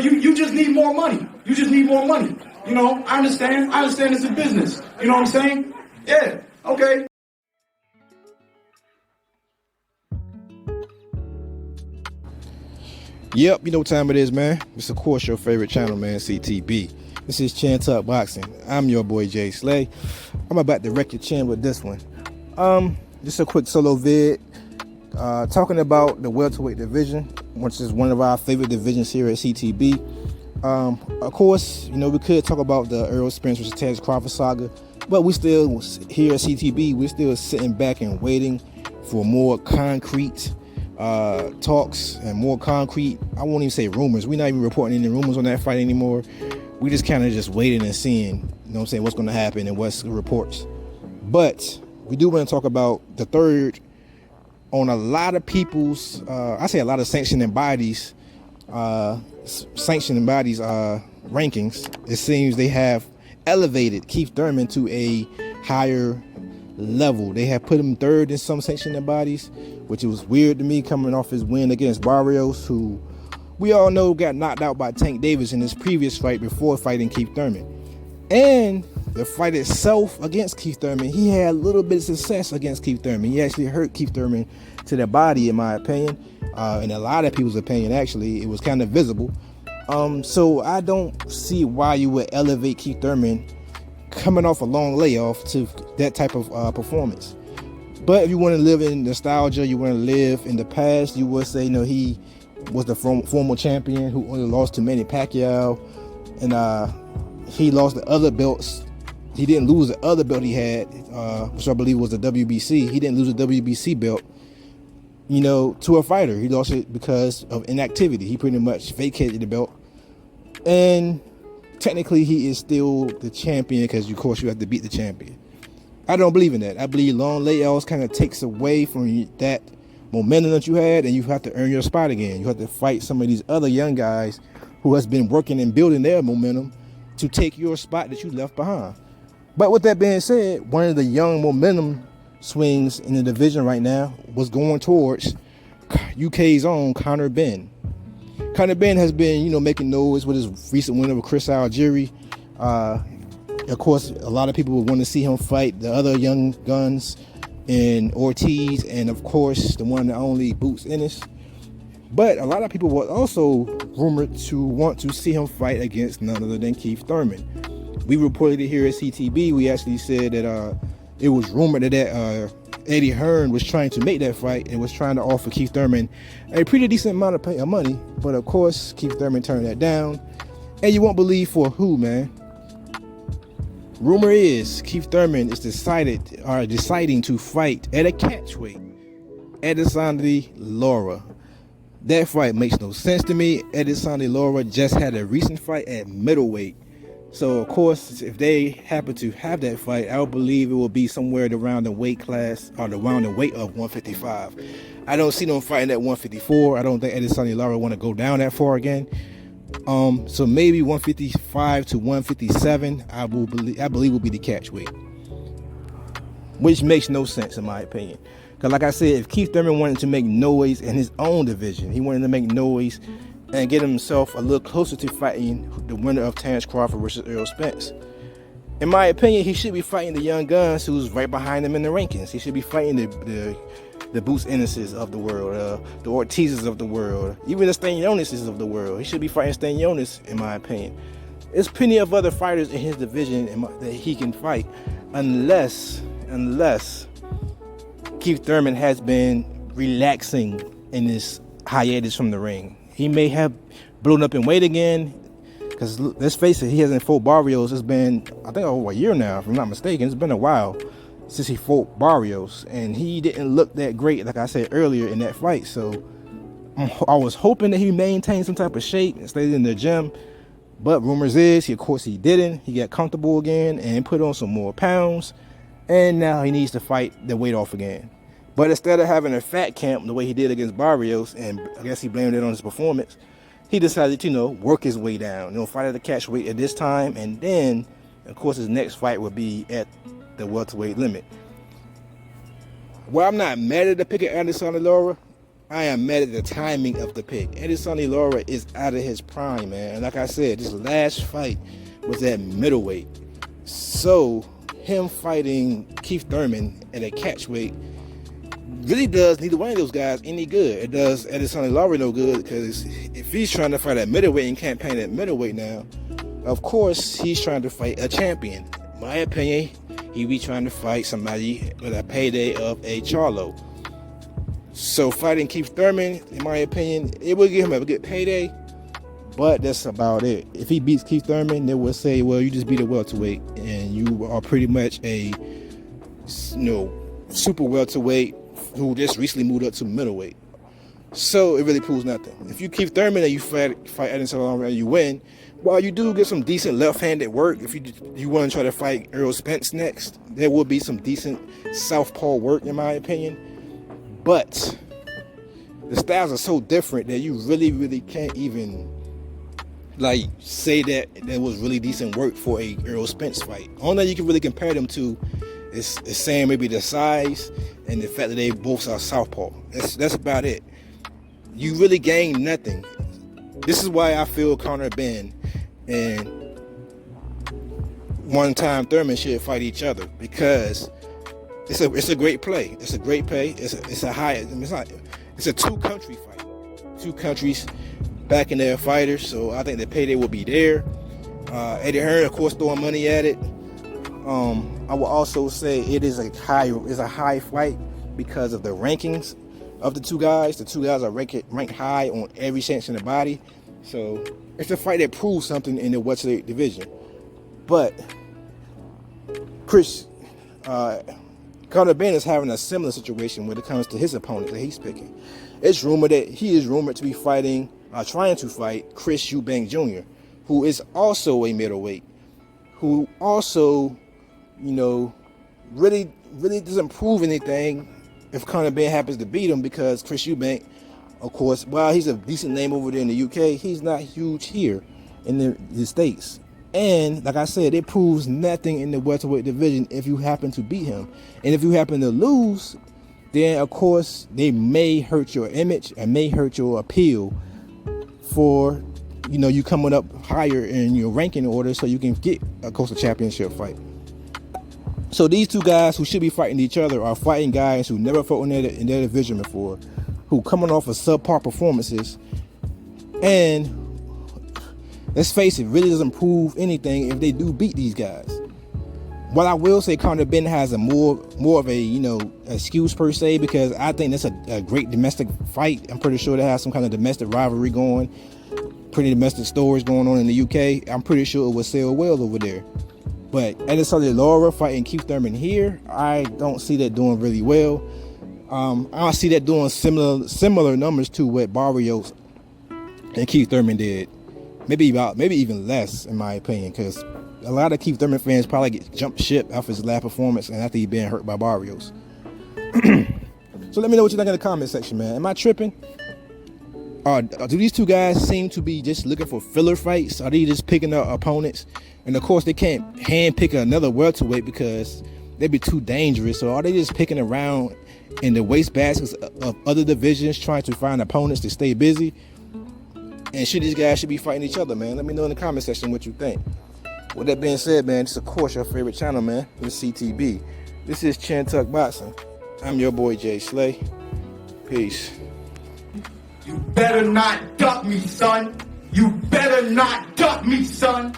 You just need more money. You just need more money. You know, I understand. I understand it's a business. You know what I'm saying? Yeah, okay. Yep, you know what time it is, man. It's of course your favorite channel, man, CTB. This is Chan Talk Boxing. I'm your boy Jay Slay. I'm about to wreck your chin with this one. Just a quick solo vid. Talking about the welterweight division, which is one of our favorite divisions here at CTB. Of course, you know, we could talk about the Errol Spence versus Terrence Crawford saga, but we still, here at CTB, we're still sitting back and waiting for more concrete talks and more concrete, I won't even say rumors. We're not even reporting any rumors on that fight anymore. We just kind of just waiting and seeing, you know what I'm saying, what's going to happen and what's the reports. But we do want to talk about the third on a lot of people's, I say a lot of sanctioning bodies rankings. It seems they have elevated Keith Thurman to a higher level. They have put him third in some sanctioning bodies, which was weird to me, coming off his win against Barrios, who we all know got knocked out by Tank Davis in his previous fight before fighting Keith Thurman. And the fight itself against Keith Thurman, he had a little bit of success against Keith Thurman. He actually hurt Keith Thurman to the body, in my opinion, in a lot of people's opinion. Actually, it was kind of visible. So I don't see why you would elevate Keith Thurman coming off a long layoff to that type of performance. But if you want to live in nostalgia, you want to live in the past, you would say, no, he was the former champion who only lost to Manny Pacquiao, and he lost the other belts. He didn't lose the other belt he had, which I believe was the WBC. He didn't lose the WBC belt, you know, to a fighter. He lost it because of inactivity. He pretty much vacated the belt. And technically, he is still the champion because, of course, you have to beat the champion. I don't believe in that. I believe long layoffs kind of takes away from that momentum that you had, and you have to earn your spot again. You have to fight some of these other young guys who has been working and building their momentum to take your spot that you left behind. But with that being said, one of the young momentum swings in the division right now was going towards UK's own Conor Benn. Conor Benn has been, you know, making noise with his recent win over Chris Algieri. Of course, a lot of people would want to see him fight the other young guns in Ortiz and, of course, the one and only Boots Ennis. But a lot of people were also rumored to want to see him fight against none other than Keith Thurman. We reported it here at CTB. We actually said that it was rumored that Eddie Hearn was trying to make that fight and was trying to offer Keith Thurman a pretty decent amount of money. But of course, Keith Thurman turned that down. And you won't believe for who, man. Rumor is Keith Thurman is deciding to fight at a catchweight Adesanya Lara. That fight makes no sense to me. Adesanya Lara just had a recent fight at middleweight. So, of course, if they happen to have that fight, I would believe it will be somewhere around the weight class or around the weight of 155. I don't see them fighting at 154. I don't think Adesanya Lara want to go down that far again. So maybe 155 to 157, I believe will be the catch weight, which makes no sense in my opinion. Because like I said, if Keith Thurman wanted to make noise in his own division, he wanted to make noise and get himself a little closer to fighting the winner of Terrence Crawford versus Errol Spence. In my opinion, he should be fighting the young guns who's right behind him in the rankings. He should be fighting the Boots Ennises of the world, the Ortizes of the world, even the Stanioneses of the world. He should be fighting Staniones, in my opinion. There's plenty of other fighters in his division that he can fight, unless Keith Thurman has been relaxing in his hiatus from the ring. He may have blown up in weight again, because let's face it, he hasn't fought Barrios. It's been, I think, over a year now, if I'm not mistaken. It's been a while since he fought Barrios, and he didn't look that great, like I said earlier, in that fight. So I was hoping that he maintained some type of shape and stayed in the gym, but rumors is, of course, he didn't. He got comfortable again and put on some more pounds, and now he needs to fight the weight off again. But instead of having a fat camp the way he did against Barrios, and I guess he blamed it on his performance, he decided to, work his way down, fight at the catch weight at this time, and then, of course, his next fight would be at the welterweight limit. Well, I'm not mad at the pick of Adesanya Lara. I am mad at the timing of the pick. Adesanya Lara is out of his prime, man. And like I said, this last fight was at middleweight. So him fighting Keith Thurman at a catchweight really does neither one of those guys any good. It does Adesanya Lara no good, because if he's trying to fight at middleweight and campaign at middleweight now, of course he's trying to fight a champion. In my opinion, he'd be trying to fight somebody with a payday of a Charlo. So fighting Keith Thurman, in my opinion, it would give him a good payday, but that's about it. If he beats Keith Thurman, they will say, well, you just beat a welterweight and you are pretty much a super welterweight who just recently moved up to middleweight. So it really proves nothing. If you Keith Thurman and you fight Adesanya and you win, while you do get some decent left-handed work, if you want to try to fight Errol Spence next, there will be some decent southpaw work, in my opinion. But the styles are so different that you really can't even say that there was really decent work for a Errol Spence fight. Only you can really compare them to is saying maybe the size and the fact that they both are southpaw. That's about it. You really gain nothing. This is why I feel Conor Benn and one-time Thurman should fight each other, because it's a great play. It's a great pay. It's a two-country fight. Two countries backing their fighters, so I think the payday will be there. Eddie Hearn, of course, throwing money at it. I will also say it is a high fight because of the rankings of the two guys. The two guys are ranked high on every sanctioned body, so it's a fight that proves something in the welterweight division. But Conor Benn is having a similar situation when it comes to his opponent that he's picking. It's rumored that he is rumored to be trying to fight Chris Eubanks Jr., who is also a middleweight, who also, really doesn't prove anything if Conor Benn happens to beat him, because Chris Eubanks, of course, while he's a decent name over there in the UK, he's not huge here in the States. And like I said, it proves nothing in the welterweight division if you happen to beat him. And if you happen to lose, then of course they may hurt your image and may hurt your appeal for you coming up higher in your ranking order, so you can get a Coastal Championship fight. So these two guys who should be fighting each other are fighting guys who never fought in their division before, who coming off of subpar performances, and let's face it, really doesn't prove anything if they do beat these guys. While I will say Conor Benn has a more of a excuse per se, because I think that's a great domestic fight. I'm pretty sure they have some kind of domestic rivalry going, pretty domestic stories going on in the UK. I'm pretty sure it will sell well over there. But Adesanya Lara fighting Keith Thurman here, I don't see that doing really well. I see that doing similar numbers to what Barrios and Keith Thurman did. Maybe even less, in my opinion, because a lot of Keith Thurman fans probably get jumped ship after his last performance and after he been hurt by Barrios. So let me know what you think in the comment section, man. Am I tripping? Do these two guys seem to be just looking for filler fights? Are they just picking up opponents? And of course, they can't handpick another welterweight because they'd be too dangerous. So are they just picking around in the wastebaskets of other divisions, trying to find opponents to stay busy? And these guys should be fighting each other, man? Let me know in the comment section what you think. With that being said, man, this is of course your favorite channel, man. This is CTB. This is Chin Tuck Boxing. I'm your boy Jay Slay. Peace. You better not duck me, son. You better not duck me, son.